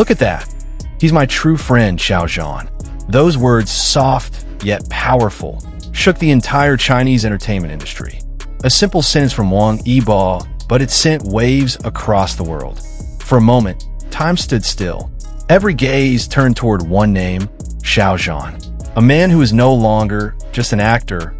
Look at that. He's my true friend, Xiao Zhan. Those words, soft yet powerful, shook the entire Chinese entertainment industry. A simple sentence from Wang Yibo, but it sent waves across the world. For a moment, time stood still. Every gaze turned toward one name, Xiao Zhan, a man who is no longer just an actor,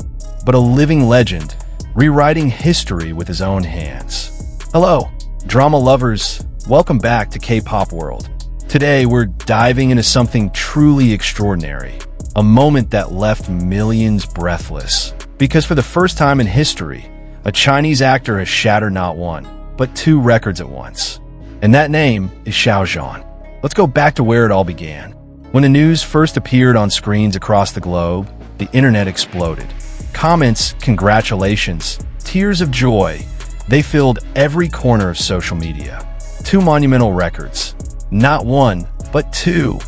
but a living legend, rewriting history with his own hands. Hello, drama lovers. Welcome back to K-pop World. Today, we're diving into something truly extraordinary, a moment that left millions breathless. Because for the first time in history, a Chinese actor has shattered not one, but two records at once. And that name is Xiao Zhan. Let's go back to where it all began. When the news first appeared on screens across the globe, the internet exploded. Comments, congratulations, tears of joy, they filled every corner of social media. Two monumental records, not one, but two,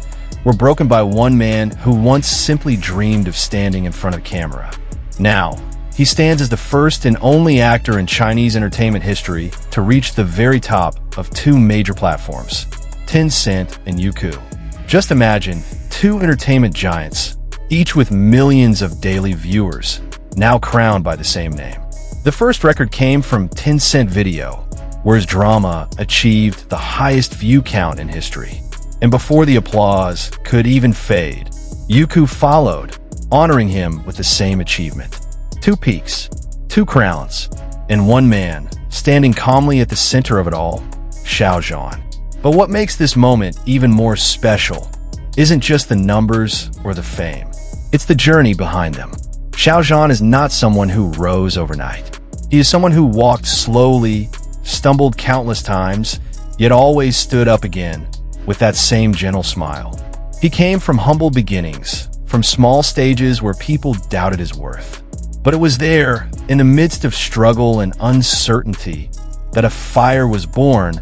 were broken by one man who once simply dreamed of standing in front of a camera. Now, he stands as the first and only actor in Chinese entertainment history to reach the very top of two major platforms, Tencent and Youku. Just imagine two entertainment giants, each with millions of daily viewers, now crowned by the same name. The first record came from Tencent Video, where his drama achieved the highest view count in history. And before the applause could even fade, Youku followed, honoring him with the same achievement. Two peaks, two crowns, and one man standing calmly at the center of it all, Xiao Zhan. But what makes this moment even more special isn't just the numbers or the fame. It's the journey behind them. Xiao Zhan is not someone who rose overnight. He is someone who walked slowly, stumbled countless times, yet always stood up again with that same gentle smile. He came from humble beginnings, from small stages where people doubted his worth. But it was there, in the midst of struggle and uncertainty, that a fire was born,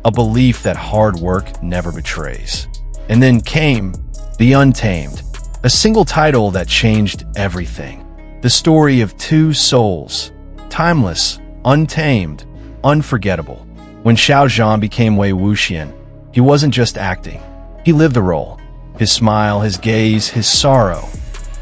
a belief that hard work never betrays. And then came The Untamed, a single title that changed everything. The story of two souls, timeless, untamed, unforgettable. When Xiao Zhan became Wei Wuxian, he wasn't just acting. He lived the role. His smile, his gaze, his sorrow.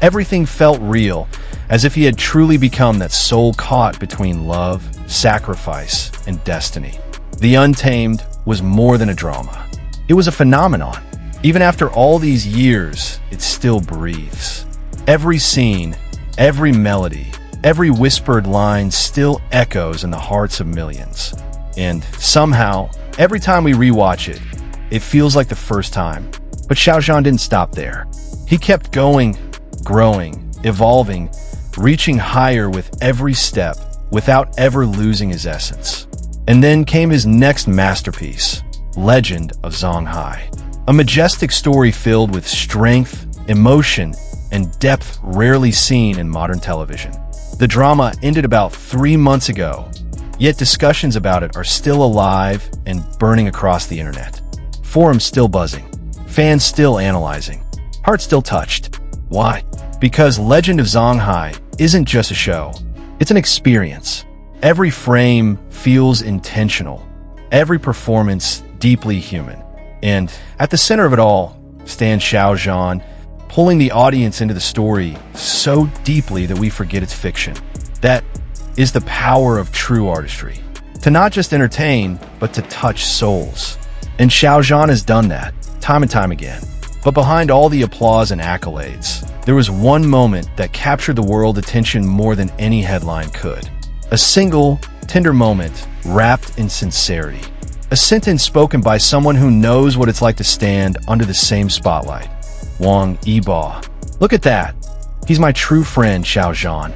Everything felt real, as if he had truly become that soul caught between love, sacrifice, and destiny. The Untamed was more than a drama. It was a phenomenon. Even after all these years, it still breathes. Every scene, every melody, every whispered line still echoes in the hearts of millions. And somehow, every time we rewatch it, it feels like the first time. But Xiao Zhan didn't stop there. He kept going, growing, evolving, reaching higher with every step without ever losing his essence. And then came his next masterpiece, Legend of Zanghai. A majestic story filled with strength, emotion, and depth rarely seen in modern television. The drama ended about 3 months ago, yet discussions about it are still alive and burning across the internet. Forums still buzzing, fans still analyzing, hearts still touched. Why? Because Legend of Zanghai isn't just a show, it's an experience. Every frame feels intentional, every performance deeply human. And at the center of it all stands Xiao Zhan, pulling the audience into the story so deeply that we forget it's fiction. That is the power of true artistry. To not just entertain, but to touch souls. And Xiao Zhan has done that, time and time again. But behind all the applause and accolades, there was one moment that captured the world attention more than any headline could. A single, tender moment wrapped in sincerity. A sentence spoken by someone who knows what it's like to stand under the same spotlight. Wang Yibo. Look at that. He's my true friend, Xiao Zhan.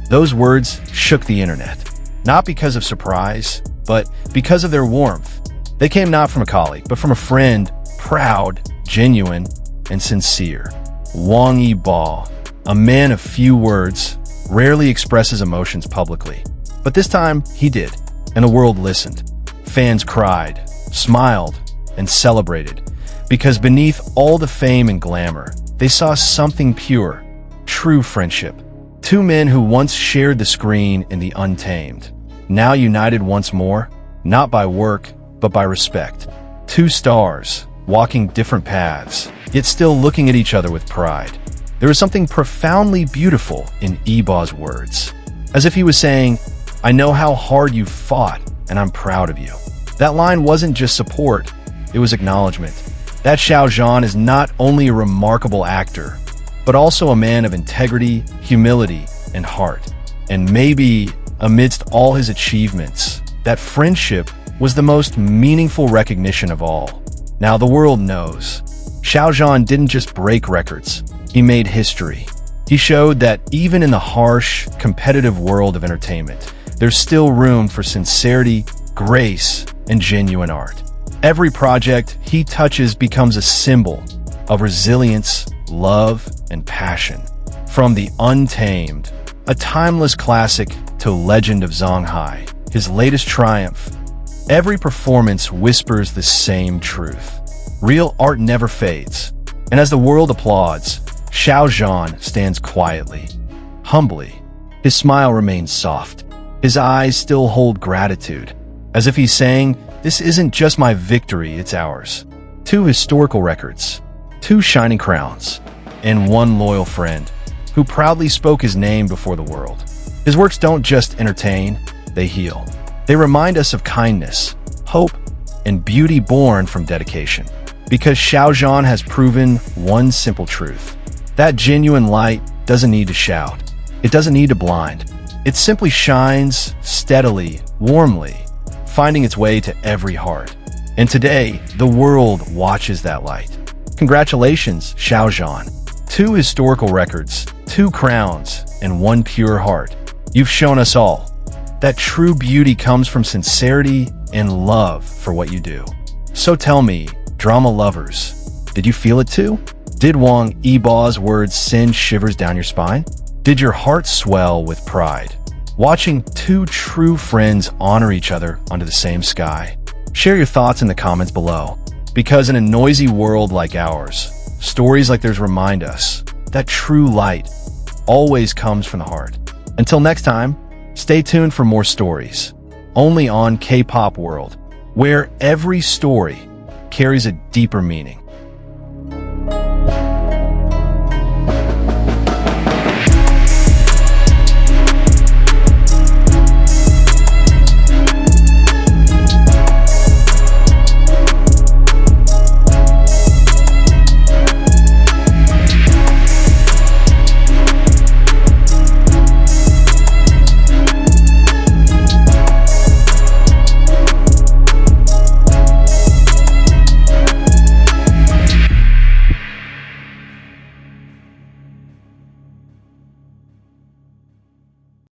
Those words shook the internet. Not because of surprise, but because of their warmth. They came not from a colleague, but from a friend, proud, genuine, and sincere. Wang Yibo, a man of few words, rarely expresses emotions publicly. But this time, he did, and the world listened. Fans cried, smiled, and celebrated, because beneath all the fame and glamour, they saw something pure, true friendship. Two men who once shared the screen in The Untamed, now united once more, not by work, but by respect. Two stars, walking different paths, yet still looking at each other with pride. There was something profoundly beautiful in Yibo's words, as if he was saying, "I know how hard you fought, and I'm proud of you." That line wasn't just support, it was acknowledgement. That Xiao Zhan is not only a remarkable actor, but also a man of integrity, humility, and heart. And maybe, amidst all his achievements, that friendship was the most meaningful recognition of all. Now the world knows. Xiao Zhan didn't just break records, he made history. He showed that even in the harsh, competitive world of entertainment, there's still room for sincerity, grace, and genuine art. Every project he touches becomes a symbol of resilience, love, and passion. From the Untamed, a timeless classic, to Legend of Zanghai, his latest triumph, every performance whispers the same truth. Real art never fades, and as the world applauds, Xiao Zhan stands quietly, humbly. His smile remains soft. His eyes still hold gratitude, as if he's saying, "This isn't just my victory, it's ours." 2 historical records, 2 shining crowns, and 1 loyal friend who proudly spoke his name before the world. His works don't just entertain, they heal. They remind us of kindness, hope, and beauty born from dedication. Because Xiao Zhan has proven one simple truth: that genuine light doesn't need to shout. It doesn't need to blind. It simply shines steadily, warmly, finding its way to every heart. And today, the world watches that light. Congratulations, Xiao Zhan. 2 historical records, 2 crowns, and 1 pure heart. You've shown us all that true beauty comes from sincerity and love for what you do. So tell me, drama lovers, did you feel it too? Did Wang Yibo's words send shivers down your spine? Did your heart swell with pride, watching 2 true friends honor each other under the same sky? Share your thoughts in the comments below, because in a noisy world like ours, stories like theirs remind us that true light always comes from the heart. Until next time, stay tuned for more stories, only on K-Pop World, where every story carries a deeper meaning.